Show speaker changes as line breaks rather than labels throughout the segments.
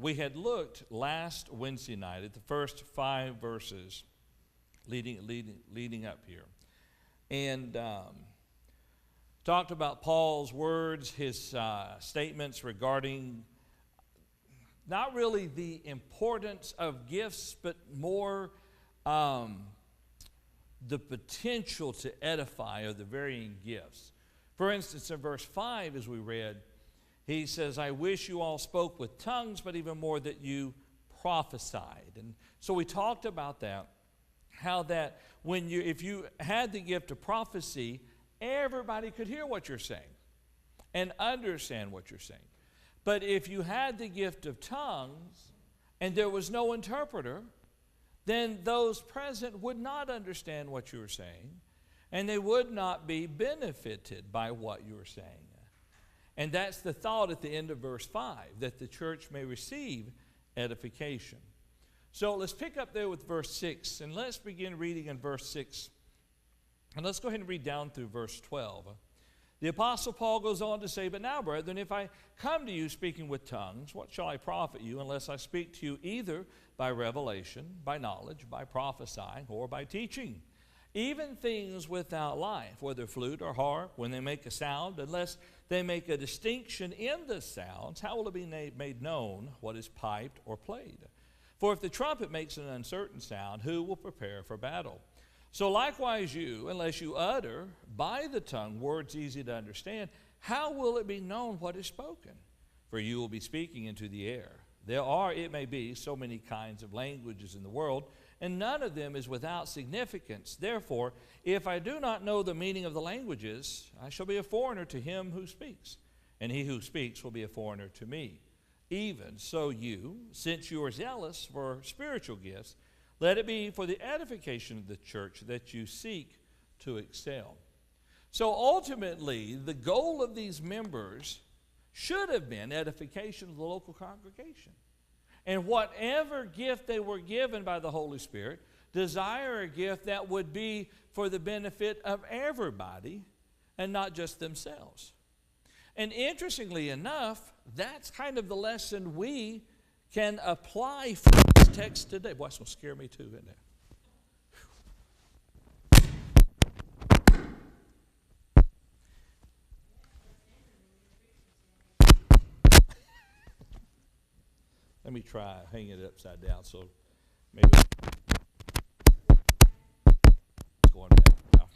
we had looked last Wednesday night at the first 5 verses leading up here. And talked about Paul's words, his statements regarding not really the importance of gifts, but more the potential to edify of the varying gifts. For instance, in verse 5, as we read, he says, I wish you all spoke with tongues, but even more that you prophesied. And so we talked about that, how that if you had the gift of prophecy, everybody could hear what you're saying and understand what you're saying. But if you had the gift of tongues and there was no interpreter, then those present would not understand what you were saying, and they would not be benefited by what you were saying. And that's the thought at the end of verse 5, that the church may receive edification. So let's pick up there with verse 6, and let's begin reading in verse 6. And let's go ahead and read down through verse 12. The Apostle Paul goes on to say, But now, brethren, if I come to you speaking with tongues, what shall I profit you unless I speak to you either by revelation, by knowledge, by prophesying, or by teaching? Even things without life, whether flute or harp, when they make a sound, unless they make a distinction in the sounds, how will it be made known what is piped or played? For if the trumpet makes an uncertain sound, who will prepare for battle? So likewise you, unless you utter by the tongue words easy to understand, how will it be known what is spoken? For you will be speaking into the air. There are, it may be, so many kinds of languages in the world, and none of them is without significance. Therefore, if I do not know the meaning of the languages, I shall be a foreigner to him who speaks, and he who speaks will be a foreigner to me. Even so you, since you are zealous for spiritual gifts, let it be for the edification of the church that you seek to excel. So ultimately, the goal of these members should have been edification of the local congregation. And whatever gift they were given by the Holy Spirit, desire a gift that would be for the benefit of everybody and not just themselves. And interestingly enough, that's kind of the lesson we can apply from this text today. Boy, that's going to scare me too, isn't it? Let me try hanging it upside down so maybe it's going back now.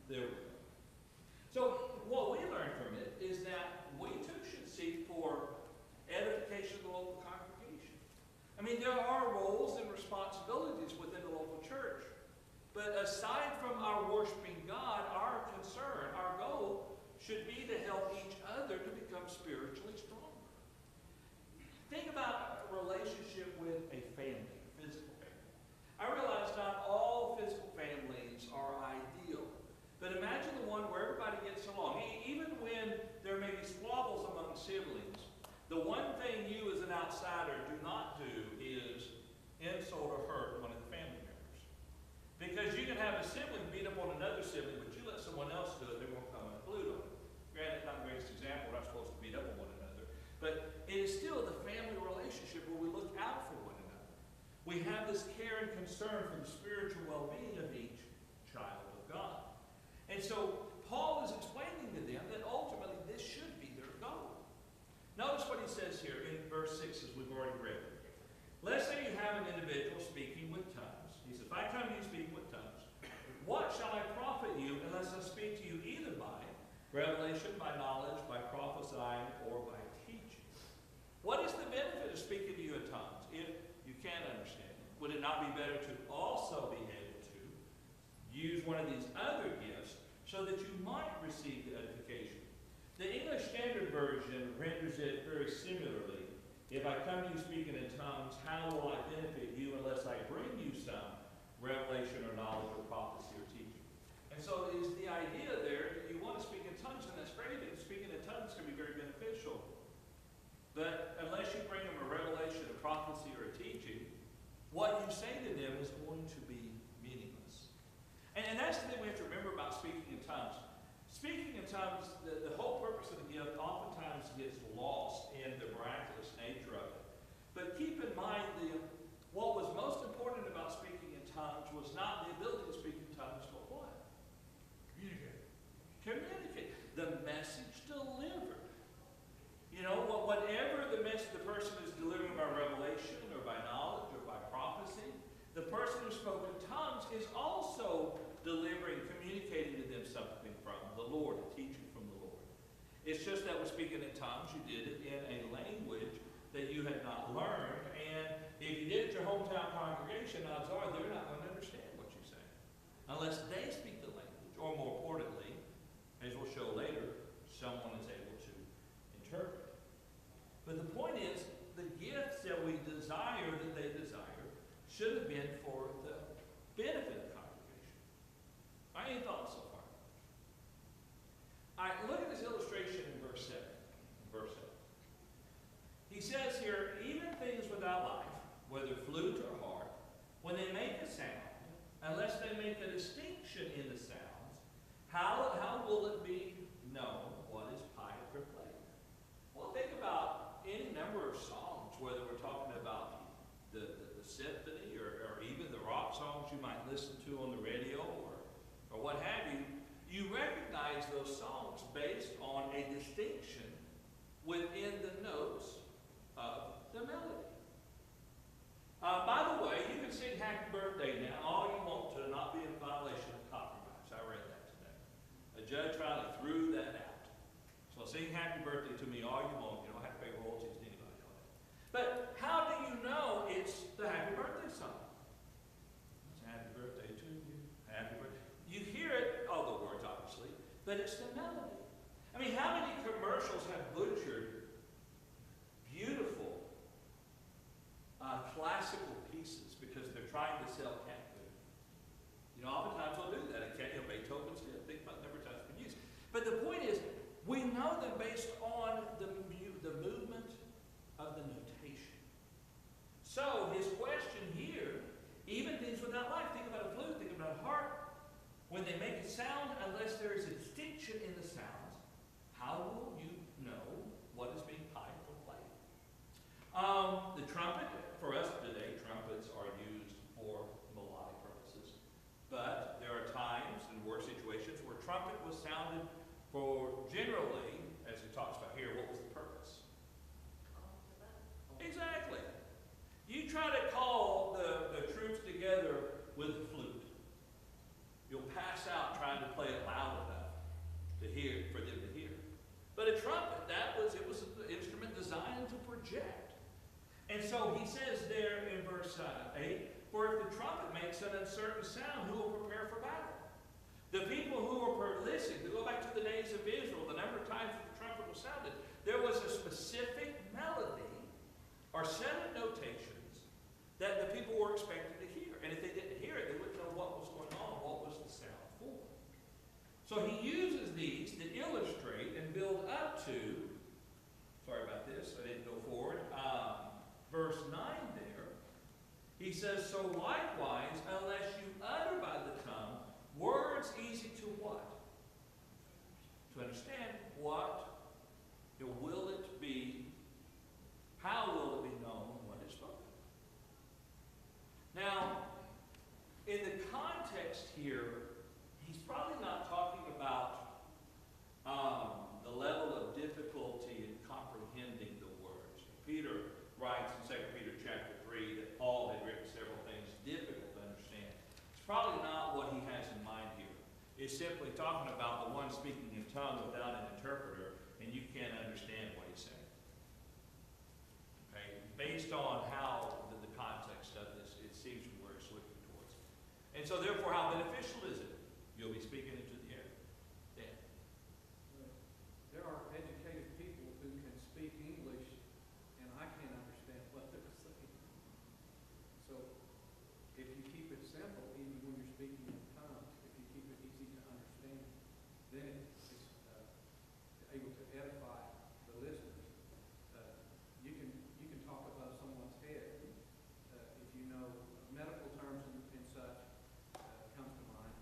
There we go. So what we learned from it is that we too should seek for edification of the local congregation. I mean, there are roles and responsibilities within the local church. But aside from our worshiping God, our concern, our goal, should be to help each other to become spiritually stronger. Think about a relationship with a family, a physical family. I realize not all physical families are ideal. But imagine the one where everybody gets along. Even when there may be squabbles among siblings, the one thing you as an outsider do not do is insult or hurt one of the family members. Because you can have a sibling beat up on another sibling, but you let someone else do it, they won't come and include them. Granted, not the greatest example, we're not supposed to beat up on one another. But it is still the family relationship where we look out for one another. We have this care and concern for the spiritual well-being of each child of God. And so Paul is explaining to them that ultimately this should be their goal. Notice what he says here in verse 6 as we've already read. Let's say you have an individual speaking with tongues. He says, if I come to you speaking with tongues, what shall I profit you unless I speak to you either by revelation, by knowledge, by prophesying, or by teaching? What is the benefit of speaking to you in tongues if you can't understand it? Would it not be better to also be able to use one of these other gifts so that you might receive the edification? The English Standard Version renders it very similarly. If I come to you speaking in tongues, how will I benefit you unless I bring you some revelation or knowledge or prophecy or teaching? And so is the idea there that you want to speak in tongues, and that's great, and speaking in tongues can be very beneficial. But unless you bring them a revelation, a prophecy, or a teaching, what you say to them is going to be And that's the thing we have to remember about speaking in tongues. Speaking in tongues, the whole purpose of the gift oftentimes gets lost in the miraculous nature of it. But keep in mind, what was most important about speaking in tongues was not the ability to speak in tongues, but what? Communicate. Communicate. The message delivered. You know, whatever the message the person is delivering by revelation or by knowledge or by prophecy, the person who spoke in tongues is also delivering, communicating to them something from the Lord, a teaching from the Lord. It's just that with speaking in tongues, you did it in a language that you had not learned, and if you did it at your hometown congregation, odds are they're not going to understand what you say, unless they speak the language, or more importantly, as we'll show later, someone is able to interpret. But the point is, the gifts that we desire, that they desire, should have been for the benefit of the congregation. Any thoughts so far? All right, look at this illustration in verse 7. He says here, even things without life, whether flute or harp, when they make a sound, unless they make a distinction in the sounds, how will it be known what is pipe or plate? Well, think about any number of songs, whether we're talking about the symphony or even the rock songs you might listen to on the radio or what have you. You recognize those songs based on a distinction within the notes of the melody. By the way, you can sing Happy Birthday now all you want to not be in violation of copyrights. I read that today. A judge finally threw that out. So sing Happy Birthday to me all you want. You don't have to pay royalties to anybody on it. But how do you know it's the Happy Birthday song? It's Happy Birthday to you. Happy Birthday. You hear it, all the words obviously, but it's the melody. I mean, how many commercials have butchered beautiful classical pieces because they're trying to sell cat food? You know, oftentimes they'll do that. Beethoven's Fifth. Think about the number of times it's been used. But the point is, we know them based on the movement of the notation. So his question here, even things without life, think about a flute, think about a harp, when they make a sound, unless there is a distinction in the sounds, how will you know what is being piped or played? The trumpet, for us today, trumpets are used for melodic purposes. But there are times and war situations where trumpet was sounded for generally, as he talks about here, what was the purpose? Exactly. You try to call the troops together with a flute. You'll pass out trying to play it loud enough for them to hear. But a trumpet, it was an instrument designed to project. And so he says there in verse 8, for if the trumpet makes an uncertain sound, who will prepare for battle? The people who were listening, to go back to the days of Israel, the number of times that the trumpet was sounded, there was a specific melody or set of notations that the people were expected to hear. And if they didn't hear it, they wouldn't know what was going on, what was the sound for. So he uses these to illustrate and build up to, sorry about this, I didn't go forward, verse 9 there. He says, so likewise, unless you utter by the tongue words easy to what? To understand what will it be, how will it be known when it's spoken? Now, in the context here, he's probably not talking about the level of difficulty in comprehending the words. Peter writes in 2 Peter chapter 3 that Paul had written several things difficult to understand. It's probably not what he has in mind here. It's simply talking about the one speaking in tongues without an interpreter, and you can't understand what he's saying. Okay? Based on how the context of this, it seems from where it's looking towards. And so therefore, how beneficial is it? You'll be speaking into the air. Dan.
There are educated people who can speak English, and I can't understand what they're saying. So if you keep it simple, even when you're speaking in tongues, if you keep it easy to understand, then it's able to edify the listeners. You can talk above someone's head. If you know medical terms and such, comes to mind.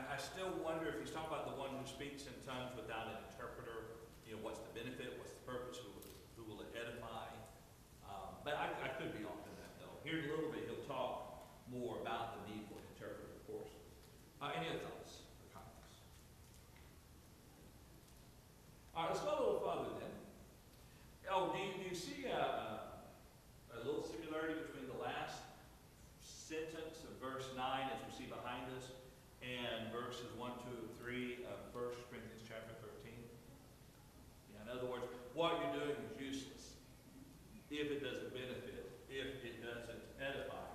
I still wonder if he's talking about the one who speaks in tongues without an interpreter. What's the benefit? What's the purpose? Who will it edify? But I could be off in that, though. Here in a little bit, he'll talk more about the need for an interpreter, of course. Any other thoughts or comments? All right, let's go a little further then. Oh, do you see a little similarity between the last sentence of verse 9, as we see behind us, and verses 1, 2, and 3 of 1 Corinthians chapter 13? Yeah, in other words, what you're doing is useless if it doesn't benefit, if it doesn't edify.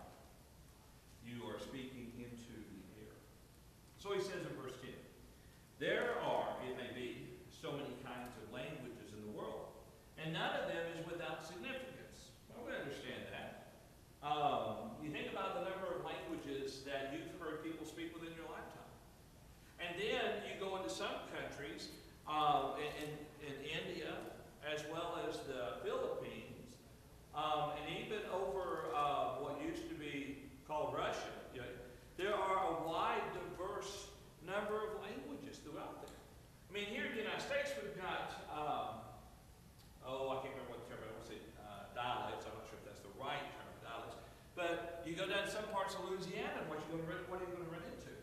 You are speaking into the air. So he says in verse 10, there are, it may be, so many kinds of languages in the world, and none of them is without significance. Well, we understand that. You think about the number of languages that you've heard people speak within your lifetime. And then you go into some countries, in India, as well as the Philippines, and even over what used to be called Russia. There are a wide, diverse number of languages throughout there. I mean, here in the United States, we've got, I can't remember what the term, I want to say dialects. I'm not sure if that's the right term, dialects. But you go down to some parts of Louisiana, and what are you going to run into?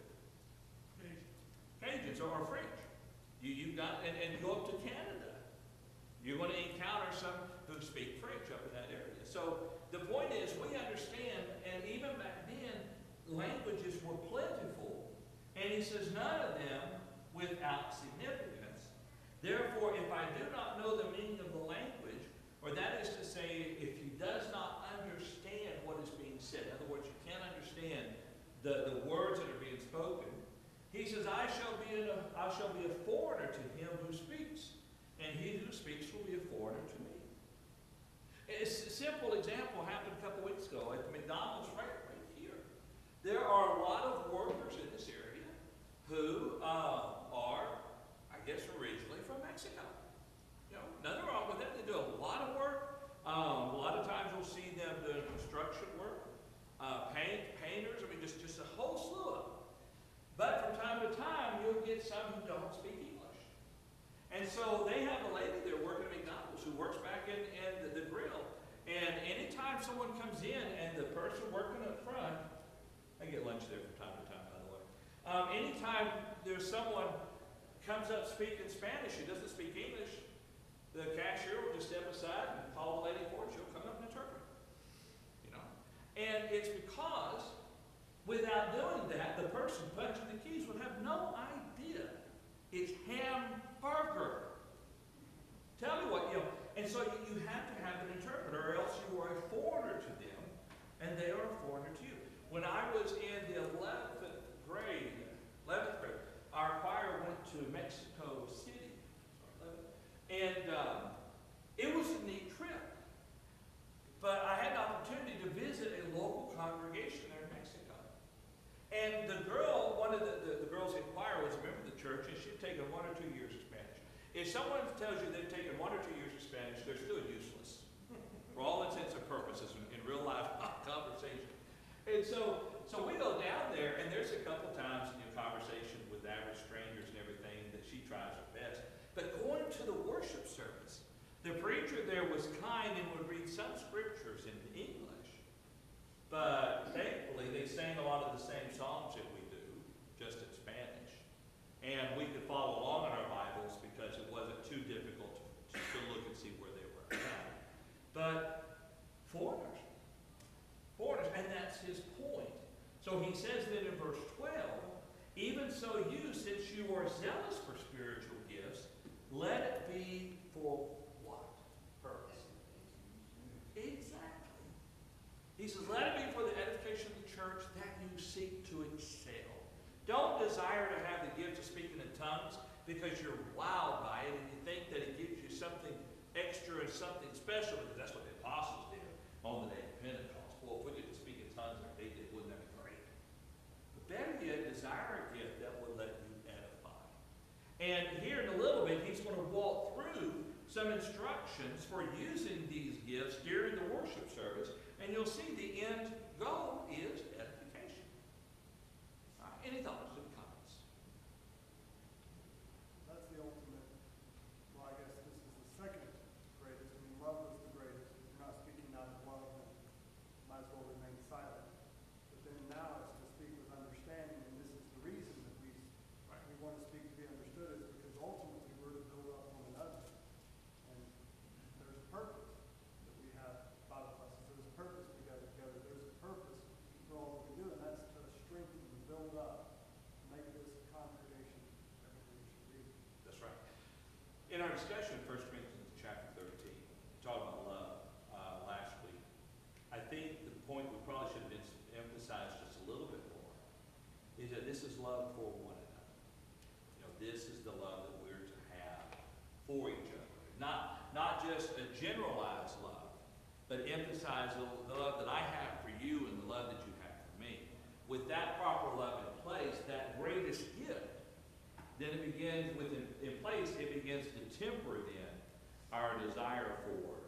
Cajuns or French. You've got, and you go up to Canada. You're going to encounter some who speak French up in that area. So the point is, we understand, and even back then, languages were plentiful. And he says, none of them without significance. Therefore, if I do not know the meaning of the language, or that is to say, if he does not understand what is being said, in other words, you can't understand the words that are being spoken, he says, I shall be a foreigner to him who speaks, and he who speaks will be a foreigner to me. A simple example happened a couple weeks ago at the McDonald's right here. There are a lot of workers in this area who are, I guess, originally from Mexico. Nothing wrong with it. They do a lot of work. A lot of times you'll see them doing construction work, painters. I mean, just a whole slew of them. But from time to time, you'll get some who don't speak English. And so they have a lady there working at McDonald's who works back in the grill. And anytime someone comes in and the person working up front, I get lunch there from time to time, by the way. Anytime there's someone comes up speaking Spanish who doesn't speak English, the cashier will just step aside and call the lady forward. She'll come up and interpret. And it's because without doing that, the person punching the keys would have no idea it's hamburger. Tell me what, and so you have to have an interpreter, or else you are a foreigner to them, and they are a foreigner to you. When I was in the 11th grade, our choir went to Mexico City, and it was a neat trip. But I had the opportunity to visit a local congregation there in Mexico. And the girl, one of the girls in choir was a member of the church, and she'd taken 1 or 2 years of Spanish. If someone tells you they've taken 1 or 2 years of Spanish, they're still useless. For all intents and purposes in real life conversation. And so we go down there, and there's a couple times in conversation with average strangers and everything that she tries her best. But going to the worship service, the preacher there was kind and would read some scriptures in English. But thankfully, they sang a lot of the same songs that we do, just in Spanish. And we could follow along in our Bibles because it wasn't too difficult to look and see where they were at. But foreigners, and that's his point. So he says then in verse 12, even so you, since you are zealous for spiritual gifts, let it be for what purpose? Exactly. He says, let it be for the edification of the church that you seek to excel. Don't desire to have the gift of speaking in tongues because you're wowed by it and you think that it gives you something extra and something special, because that's what the apostles did on the day of Pentecost. Well, if we could speak in tongues like they did, wouldn't that be great? But better yet, desire a gift that will let you edify. And here in a little bit, he's going to walk through some instructions for using these gifts during the worship service, and you'll see the end goal is edification. All right, any thoughts or comments?
build up, make this a congregation everything should be.
That's right. In our discussion, 1 Corinthians chapter 13, talking about love last week, I think the point we probably should have emphasized just a little bit more is that this is love for one another. You know, this is the love that we're to have for each other. Not just a generalized love, but emphasize the love that I have for you and the love that you have for me. With that proper love in place, that greatest gift, then it begins in place, it begins to temper then our desire for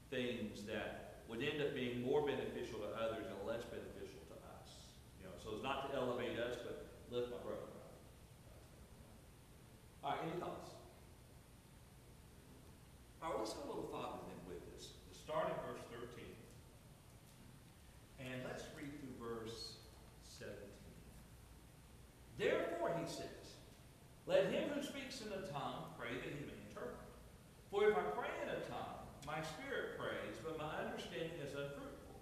things that would end up being more beneficial to others and less beneficial to us. You know, so it's not to elevate us, but lift my brother up. All right, any thoughts? All right, let's go a little farther then with this. Let's start in verse 13. And let's read through verse 17. Therefore, he says, let him who speaks in a tongue pray that he may interpret. For if I pray in a tongue, my spirit prays, but my understanding is unfruitful.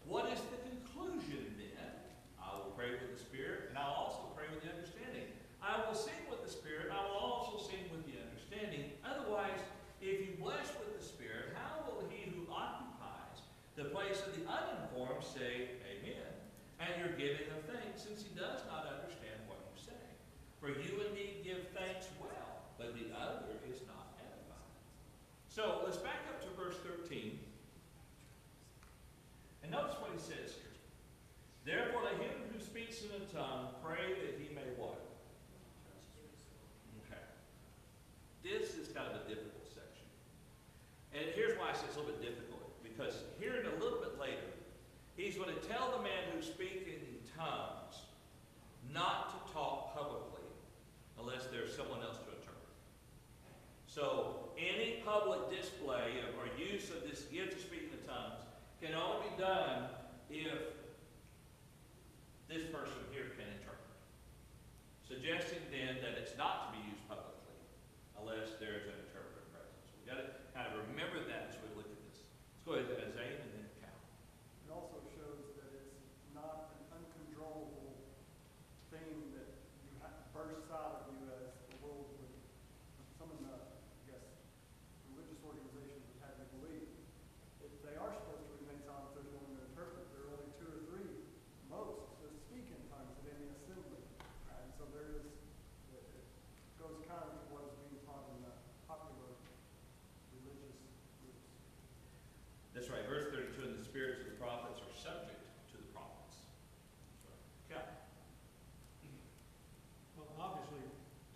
What is the conclusion then? I will pray with the spirit, and I will also pray with the understanding. I will sing with the spirit, I will also sing with the understanding. Otherwise, if you bless with the spirit, how will he who occupies the place of the uninformed say, Amen, and your giving of thanks, since he does not understand what you say? For you indeed give thanks well, but the other is not edified. So let's back up to verse 13. And notice what he says here. Therefore let him who speaks in a tongue pray that he may what? Okay. This is kind of a difficult section. And here's why I say it's a little bit difficult. Because here in a little bit later, he's going to tell the man who's speaking in tongues not to talk publicly unless there's someone else to interpret. So any public display or use of this gift of speaking in tongues can only be done if this person here can interpret. Suggesting then that it's not to be used publicly unless there's an interpreter present. So we've got to kind of remember that as we look at this. Let's go ahead and Zane and then Cal.
It also shows that it's not an uncontrollable thing that you bursts out of you as the world would, some of the, I guess, religious organizations would have you believe. If they are supposed to remain silent, if there's no one to interpret, there are only 2 or 3 most that speak in tongues at any assembly. And so there is, it goes counter to what is being taught in the popular religious groups.
That's right. Verse 32, and the spirits of the prophets are subject to the prophets. Cal.
Well, obviously,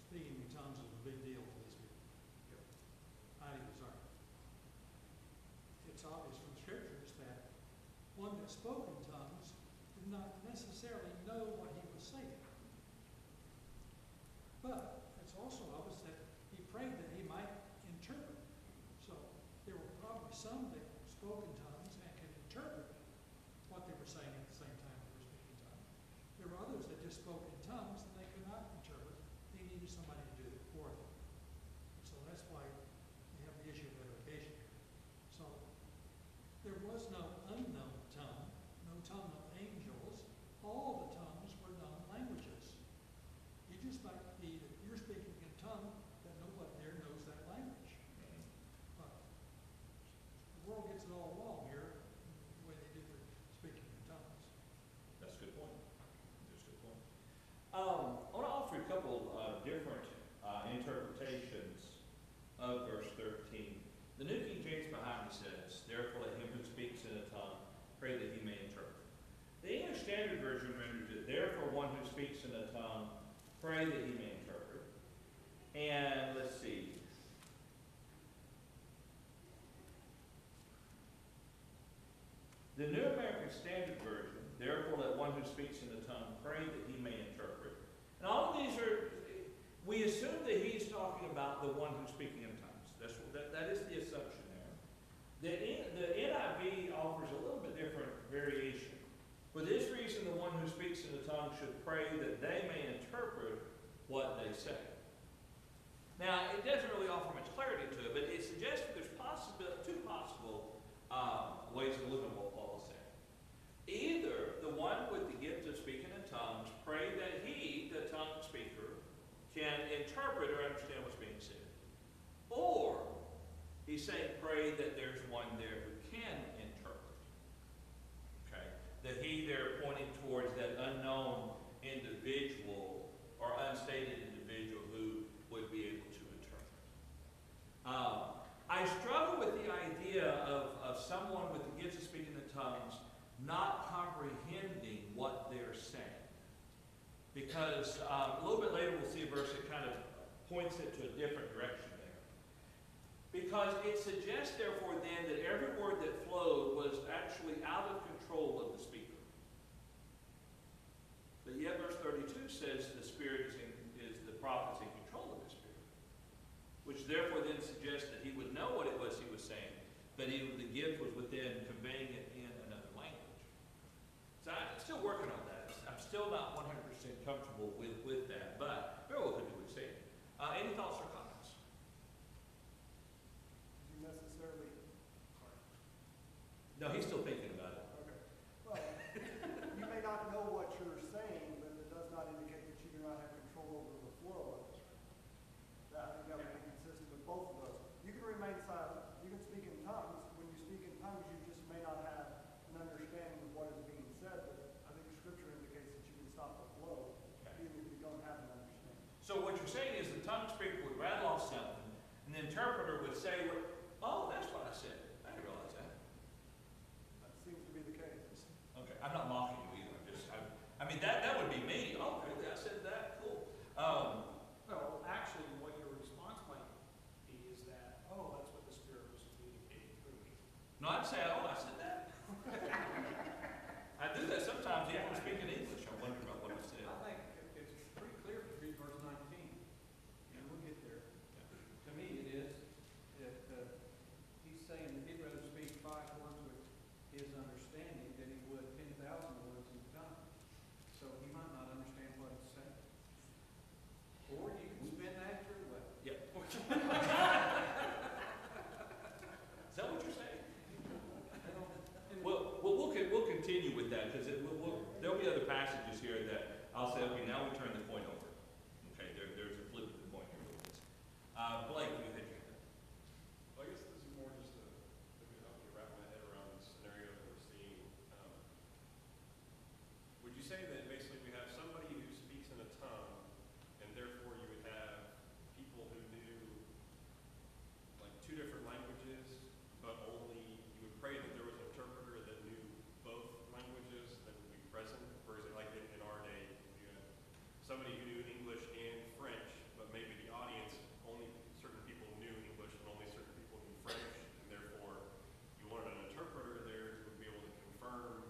speaking in tongues is a big deal to these people. Highly desired. It's obvious from scriptures that one that spoke in tongues did not necessarily know what he was saying. But it's also obvious that he prayed that he might interpret. So there were probably some that spoke in tongues and could interpret what they were saying at the same time they were speaking tongues. There were others that just spoke in tongues and they could not interpret. They needed somebody to do it for them. So that's why you have the issue of edification here. So there was no unknown tongue, no tongue of angels. All the tongues were known languages. You just might be that you're speaking in tongue that nobody there knows that language. But the world gets it all wrong here, the way they do their speaking in tongues.
That's a good point. That's a good point. I want to offer a couple different interpretations of verse 13. The New King James behind me says, therefore let him who speaks in a tongue pray that he may interpret. The English Standard Version renders it, therefore one who speaks in a tongue pray that he may interpret. And let's see. The New American Standard Version, therefore let one who speaks in a tongue pray that he may interpret. And all of these are, we assume that he's talking about the one who's speaking in tongues. That is the assumption there. The NIV offers a little bit different variation. For this reason, the one who speaks in the tongue should pray that they may interpret what they say. Now, it doesn't really offer much clarity to it, but it suggests that there's two possible ways of looking at what Paul is saying. Either the one with the gift of speaking in tongues prays can interpret or understand what's being said. Or he's saying, pray that there's one there who can interpret. Okay? That he there pointing towards that unknown individual or unstated individual who would be able to interpret. I struggle with the idea of someone with the gifts of speaking in tongues not comprehending what they're saying. Because a little bit later we'll see a verse that kind of points it to a different direction there. Because it suggests, therefore, then, that every word that flowed was actually out of control of the speaker. But yet verse 32 says the Spirit is the prophet's in control of the Spirit. Which therefore then suggests that he would know what it was he was saying, but the gift was within conveying it in another language. So I'm still working on that. I'm still not 100% comfortable with that, but very well could do what he's saying. Any thoughts or comments?
Did you necessarily,
No, he's still thinking about it.
okay. Well, you may not know what you're saying, but it does not indicate that you do not have control over the flow of it. I think that would be consistent with both of those. You can remain silent, you can speak in tongues. When you speak in tongues, you just may not have an understanding of what is being said, but I think the scripture indicates that you can stop the flow,
Okay.
even if you don't have an understanding.
So what you're saying is the tongue speaker would rattle off something, and the interpreter would say, oh, that's what I said. I didn't realize that.
That seems to be the case.
Okay, I'm not mocking you either. I mean, that would be me. Oh, really? I said that? Cool.
Well, actually, what your response might be is that, oh, that's what the Spirit was communicating through me.
No, I'd say, oh, I said that. I do that sometimes, even when speaking English. I wonder about what I said.
I think it's pretty clear if you read verse 19, and we'll get there. To me, it is that he's saying that he'd rather speak 5 words with his understanding than he would 10,000 words in tongue. So he might not understand what he's saying. Or you can spin that your way.
Yeah. Is that what you're saying? Well, we'll continue with that because there'll be other passages here that I'll say, okay, now we turn the point over. Okay, there's a flip of the point here with this. Blake, you had your hand.
Well, I guess this is more just to help me wrap my head around the scenario that we're seeing. Would you say that basically we have somebody who speaks in a tongue, and therefore you would have people who knew like 2 different languages, but only you would pray that there was an interpreter that knew both languages that would be present? For example, like in our day, you had somebody who knew English and French, but maybe the audience, only certain people knew English and only certain people knew French, and therefore you wanted an interpreter there who would be able to confirm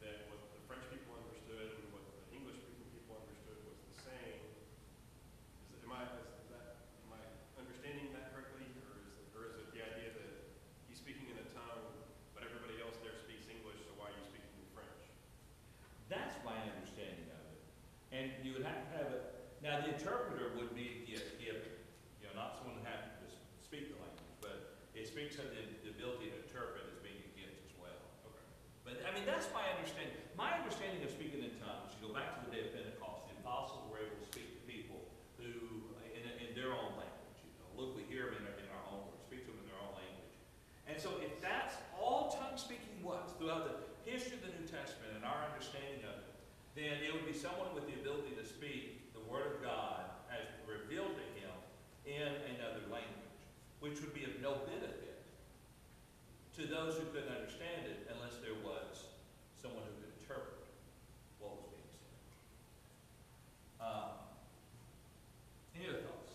that what the French people understood and what the English-speaking people understood was the same. Am I understanding that correctly, or is it the idea that he's speaking in a tongue, but everybody else there speaks English, so why are you speaking in French?
That's my understanding of it. And you would have to have it. Now, the interpreter would be the giver. You know, not someone who happened to just speak the language, but it speaks of the ability to interpret as being a gift as well.
Okay.
But, I mean, that's my understanding. My understanding of speaking in tongues, you go back to the day of Pentecost, the apostles were able to speak to people who, in their own language. You know, look, we hear them in our own words, speak to them in their own language. And so if that's all tongue speaking was throughout the history of the New Testament and our understanding of it, then it would be someone with the ability to speak the Word of God as revealed to him in another language, which would be of no benefit to those who couldn't understand it unless there was someone who could interpret what was being said. Any other thoughts?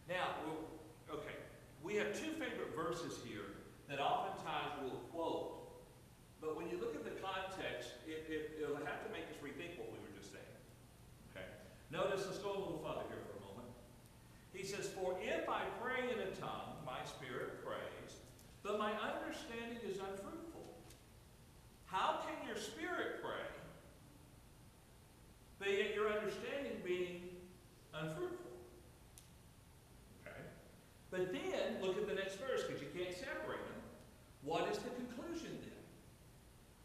Now, we have 2 favorite verses here that oftentimes we'll quote, but when you look at the context, it'll have to make us rethink what we were just saying. Okay? Notice, let's go a little further here for a moment. He says, for if I pray in a tongue, my spirit prays, but my understanding is unfruitful. How can your spirit pray, but yet your understanding being unfruitful? Okay? But then, look at the next verse, because you can't separate them. What is the conclusion then?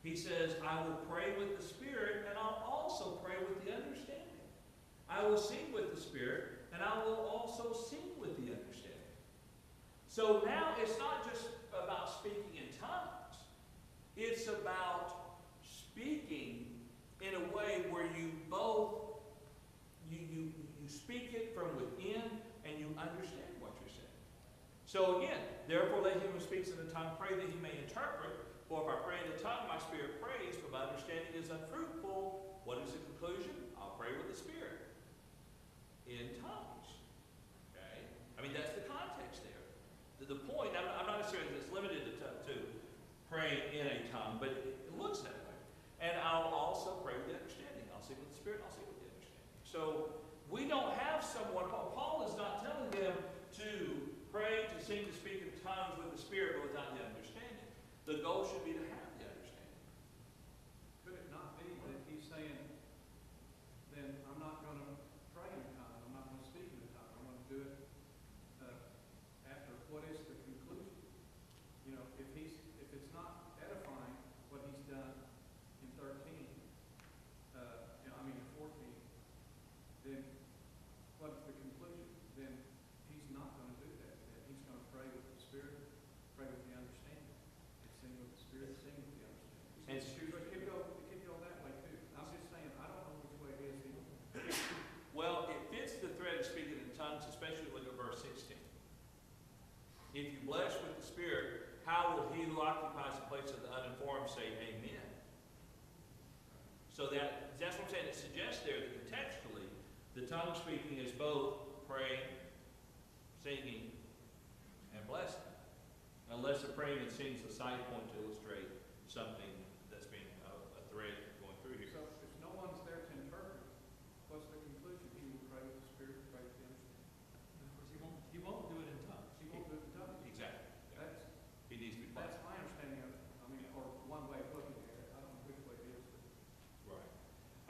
He says, I will pray with the Spirit, and I'll also pray with the understanding.
I will sing with the Spirit, and I will also sing with the understanding. So now it's not just about speaking in tongues. It's about speaking in a way where you both, you speak it from within and you understand what you're saying. So again, therefore let him who speaks in a tongue pray that he may interpret. For if I pray in a tongue, my spirit prays, but my understanding is unfruitful. What is the conclusion? I'll pray with the Spirit in tongues. Okay? I mean, that's the context there. The point, I'm not necessarily that it's limited to praying in a tongue, but it looks that way. And I'll also pray with the understanding. I'll sing with the Spirit, I'll sing with the understanding. So we don't have someone, Paul is not telling them to pray, to sing, to speak in tongues with the Spirit, but without the understanding. The goal should be to have the understanding.
Could it not be that he's saying, then I'm not going to pray in tongues, I'm not going to speak in tongues, I'm going to do it after, what is the conclusion? You know, if it's not edifying what he's done in 13, in 14, then what's the conclusion? Then he's not going to do that. Then he's going to pray with the Spirit, pray with the understanding, and sing with the Spirit, sing with the understanding.
And
So it could go that way too. I'm just saying, I don't know which way it is either.
Well, it fits the thread of speaking in tongues, especially look at verse 16. If you bless with the Spirit, how will he who occupies the place of the uninformed say amen? So that's what I'm saying. It suggests there that contextually, the tongue speaking is both praying, singing, and blessing. Unless the praying and singing is a side point to illustrate something that's being a thread going through here.
So if no one's there to interpret, what's the conclusion? He will pray with the Spirit, pray with the understanding.
Of course, he won't do it in tongues.
He won't do it in tongues.
Exactly.
That's,
He needs to be
that's
blessed.
my understanding of it. I mean, or one way of looking at it. I don't know which way it is. But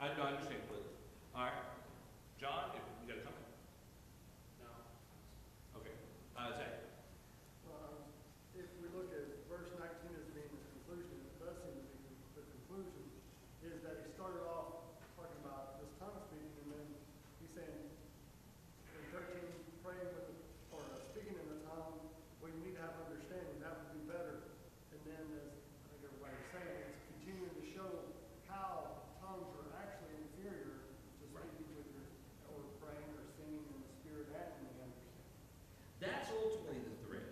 Right. I understand completely. All right. John, you got a comment?
No.
Okay. Zach.
If we look at verse 19 as being the conclusion, it does seem to be the conclusion, is that he started off talking about this tongue speaking, and then he's saying, in 13, praying with, or speaking in the tongue, well, you need to have understanding, that would be better. And then, as I think everybody's saying, it's continuing to show how tongues are actually inferior to speaking with your, or praying or singing in the Spirit and in the understanding.
That's ultimately the thread.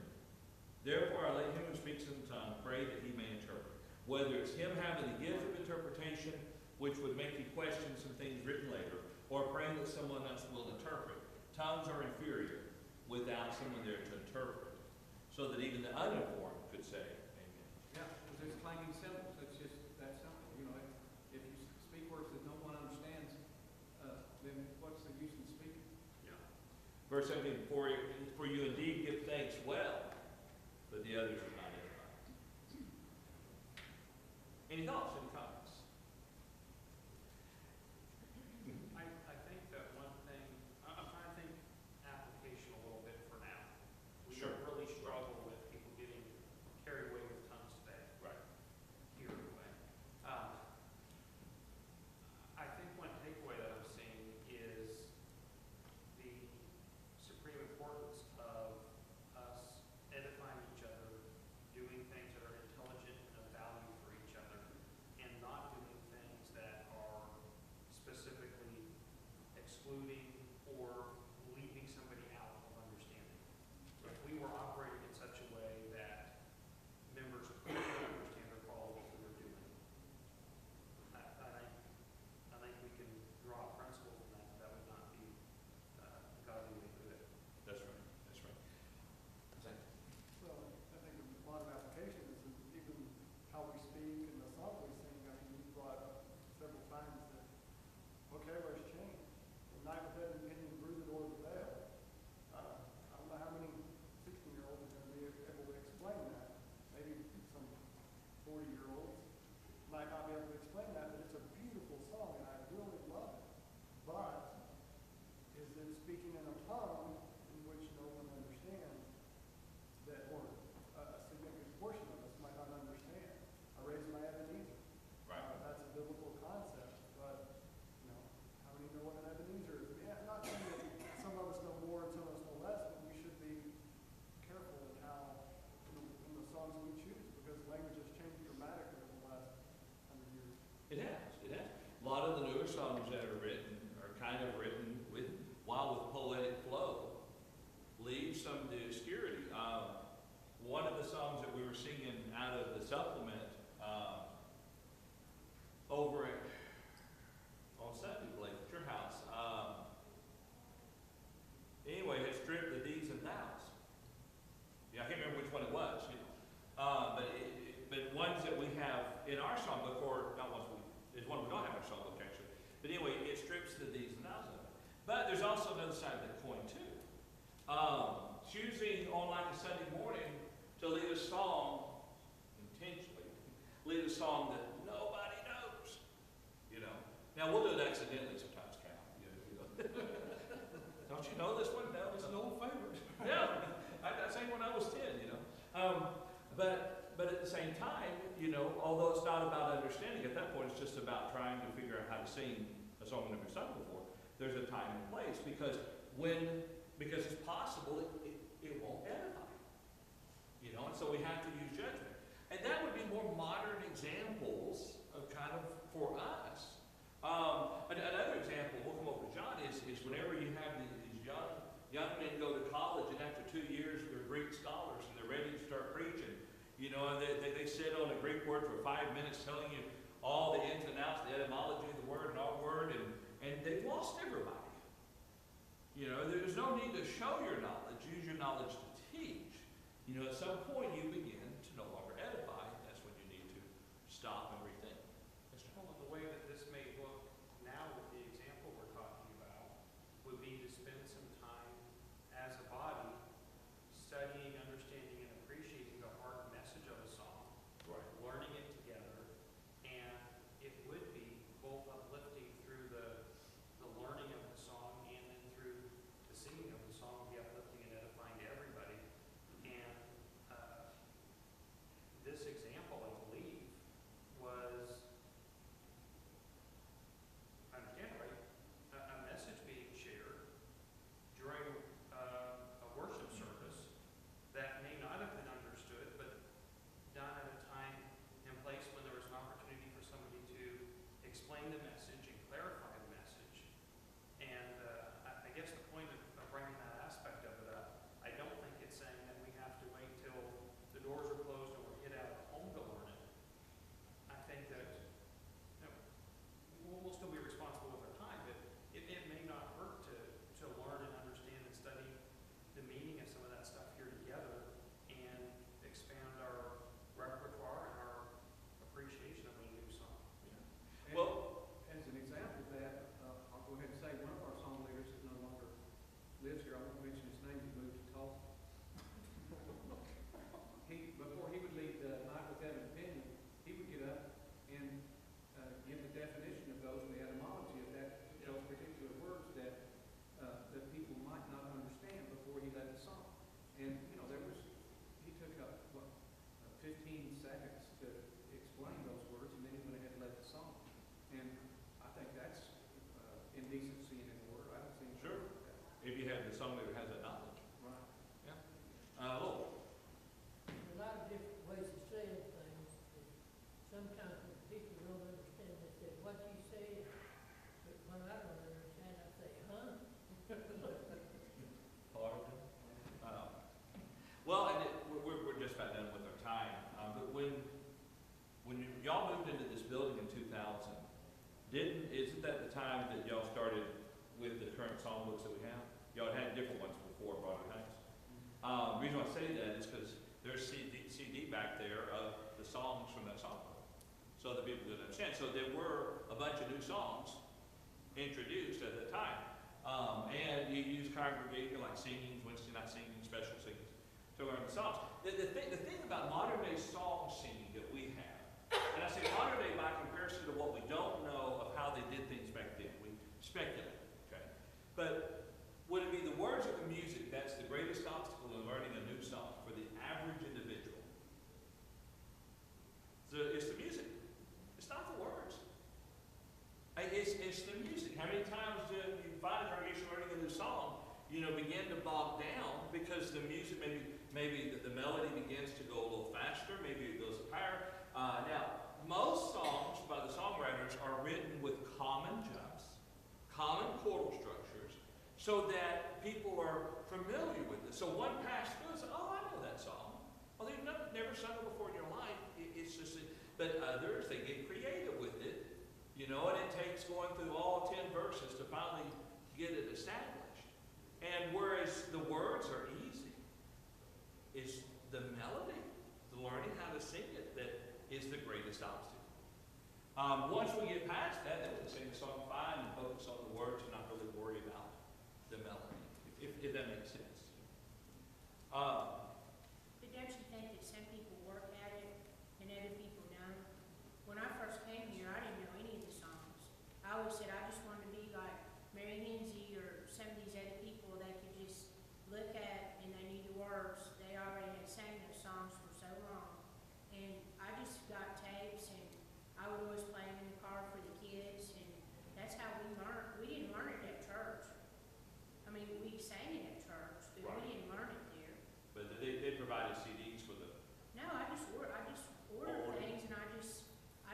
Therefore, I let him who speaks in the tongue pray that he may interpret. Whether it's him having the gift of interpretation, which would make you question some things written later, or praying that someone else will interpret. Tongues are inferior without someone there to interpret, so that even the uninformed could say, amen.
yeah, because it's clanging cymbals. It's just that simple. You know, if you speak words that no one understands, then what's the use in speaking?
Verse 17, for you indeed give thanks well, but the others are not edified. Any thoughts, any comments?
I think that one thing, I'm trying to think application a little bit for now. We
Sure.
don't really struggle with people getting carried away with tongues today.
Right.
Here anyway. I think one takeaway that I'm seeing is the supreme importance of us edifying each other
supplement over on Sunday, Blake, at your house. Anyway, it stripped the D's and thous. Yeah, I can't remember which one it was, you know. But ones that we have in our songbook, or not ones it's one we don't have in our songbook actually. But anyway, it strips the D's and thous of it. But there's also another side of that coin too. Choosing on like a Sunday morning to lead a song intentionally, lead a song that nobody knows. You know. Now we'll do it accidentally sometimes, Cal. You know. Don't you know this one? No,
It's an old favorite.
yeah, I sang when I was 10, you know. But at the same time, you know, although it's not about understanding, at that point it's just about trying to figure out how to sing a song we've never sung before. There's a time and place because it's possible it won't edify. You know, and so we have to use judgment. And that would be more modern examples of kind of for us. Another example, we'll come over to John, is whenever you have these young men go to college and after 2 years they're Greek scholars and they're ready to start preaching. You know, and they sit on a Greek word for 5 minutes telling you all the ins and outs, the etymology of the word and our word, and they've lost everybody. You know, there's no need to show your knowledge, use your knowledge to teach. You know, at some point you begin to no longer edify, that's when you need to stop and rethink.
Well, the way that this may look now with the example we're talking about would be to spend some time as a body studying, understanding, and appreciating the heart and message of a song,
Right.
learning it together, and it would be both uplifting through the learning of the song and then through the singing of the song, be uplifting and edifying to everybody. And this example, I believe, was, if I understand it right, a message being shared during a worship service that may not have been understood, but done at a time and place when there was an opportunity for somebody to explain the message and clarify the message. And I guess the point of bringing that aspect of it up, I don't think it's saying that we have to wait till the doors are closed and we're hid out of home to learn it. I think that, you know, we'll still be responsible with our time, but it may not hurt to learn and understand and study the meaning of some of that stuff here together and expand our repertoire and our appreciation of a new song.
And
Well,
as an example of that, I'll go ahead and say one of our song leaders that no longer lives here, I won't mention his name, he moved to Tulsa. Before he would lead the Night with Heaven Opinion, he would get up and give the definition of those and the etymology of those particular words that people might not understand before he led the song. And, you know, he took up, 15 seconds to explain those words, and then he went ahead and led the song. And I think that's indecency and in order. I don't see anything
Sure.
wrong with that.
if you have the song leader has that knowledge.
Right.
Lowell.
A lot of different ways of saying things. Sometimes when people don't understand, they say, what you said, but when I don't understand, I say, huh?
Pardon? Well, and we're just about done with our time. But when y'all moved into this building in 2000, isn't that the time that y'all started with the current songbooks that we have? Y'all had different ones before, Broadway Heights. The reason why I say that is because there's CD back there of the songs from that songbook, so that people could understand. So there were a bunch of new songs introduced at that time. And you use congregational like singings, Wednesday night singing, special singings to learn the songs. The thing about modern day song singing that we have, and I say modern day by comparison to what we don't know of how they did things back then. We speculate, okay? But would it be the words or the music that's the greatest obstacle in learning a new song for the average individual? It's the music. It's not the words. It's the music. How many times do you find a congregation learning a new song, begin to bog down because the music, maybe the melody begins to go a little faster, maybe it goes higher. Now, most songs by the songwriters are written with common jumps, common chordal structures, so that people are familiar with it. So one pass through and says, oh, I know that song. Well, you've never sung it before in your life. It's get it established. And whereas the words are easy, it's the melody, the learning how to sing it, that is the greatest obstacle. Once we get past that, then we can sing the song fine and focus on the words and not really worry about the melody, if that makes sense.
But don't you think that some people work at it and other people don't? When I first came here, I didn't know any of the songs. I always said I just wanted to be like Mary Hinsey or some of these other people they could just look at and they knew the words. They already had sang those songs for so long. And I just got tapes and I would always play them in the car for the kids, and that's how we learned. We didn't learn it at church. I mean, we sang it at church, but
Right.
we didn't learn it there.
But they provided CDs for the,
No, I just ordered things, and I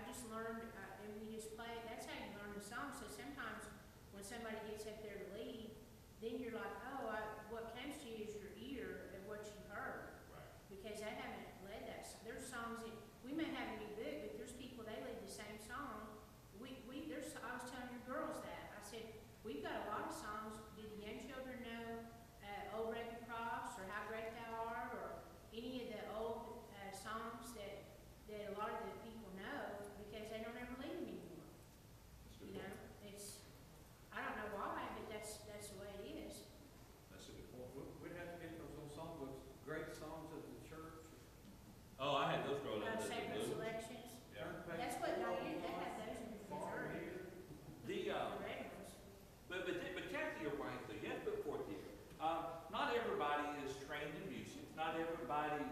just learned, and we just played. That's how you learn the song. So sometimes when somebody gets up there to lead, then you're like, oh, what comes to you is your ear of what you heard,
right.
because they haven't led that. There's songs that we may have a new book, but there's people they lead the same song. I was telling your girls that. I said we've got a lot of songs. Do the young children know "Old Rugged Cross" or "How Great Thou Art" or any of the old songs that a lot of the people know because they don't ever lead them anymore?
That's a
You
good
know,
point.
I don't know why, but that's the way it is.
That's a good point.
We'd have to get those old songbooks, great songs of the church.
Oh, I had those growing up.
Sacred selections.
Yeah.
Turn page
That's what
4
they
on
have those in
far
Missouri.
here.
The,
The red ones.
but Kathy, you're right, though. You have to put forth the effort. Not everybody is trained in music. Not everybody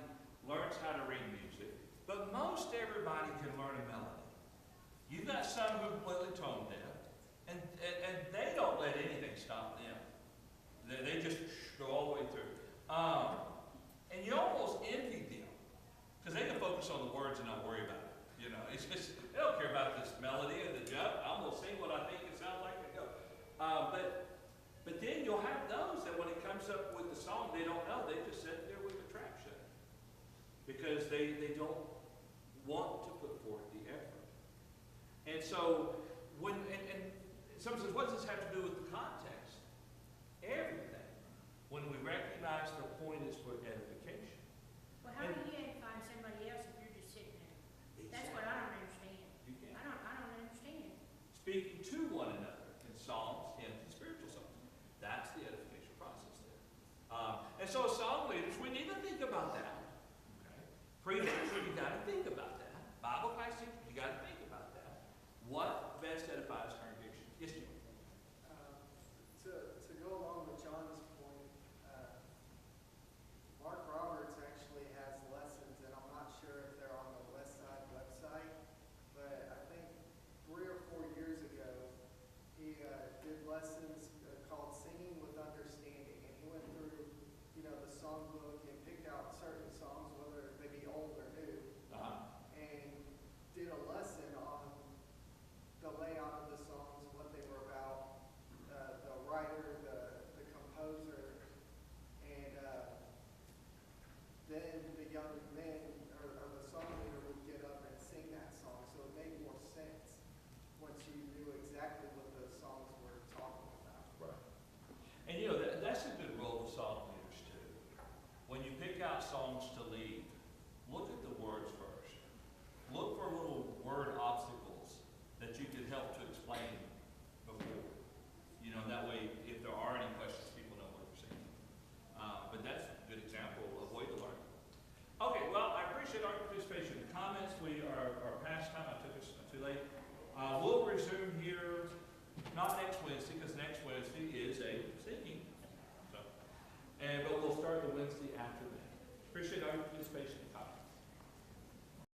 learns how to read music. But most everybody can learn a melody. You've got some who are completely tone deaf, and they don't let anything stop them. They just go all the way through. And you almost envy them, because they can focus on the words and not worry about it. You know, it's just, they don't care about this melody or the jump. I'm going to sing what I think it sounds like and go. But then you'll have those that when it comes up with the song, they don't know. They just sit there with the trap shut. Because they don't want to put forth the effort. And so, and someone says, what does this have to do with the context? Everything. When we recognize the point is for edification.
Well, how do you find somebody else if you're just sitting there? That's what I don't understand.
You can.
I don't understand.
Speaking to one another in psalms, hymns, and spiritual songs. That's the edification process there. And so as song leaders, we need to think about that. Okay? Preachers, you got to think about that. Bible class teachers, you got to think about that. What best edifies congregation? Yes, Jim.
To go along with John's point, Mark Roberts actually has lessons, and I'm not sure if they're on the Westside website, but I think 3 or 4 years ago, he did lessons called Singing with Understanding, and he went through, the songbook and picked out certain songs, whether they be old or new, and did a lesson on the layout of the songs, what they were about, the writer, the composer, and then the young men or the song leader would get up and sing that song. So it made more sense once you knew exactly what the songs were talking about.
Right. And that's a good role of song leaders too. When you pick out songs to lead, look at the words first. Look for little word obstacles that you could help to explain before. That way, if there are any questions, people know what you're saying. But that's a good example of way to learn. Okay, well, I appreciate our participation. The comments, we are past time. I took us too late. We'll resume here, not next Wednesday, because next Wednesday is a singing. But we'll start the Wednesday after that. Appreciate our participation.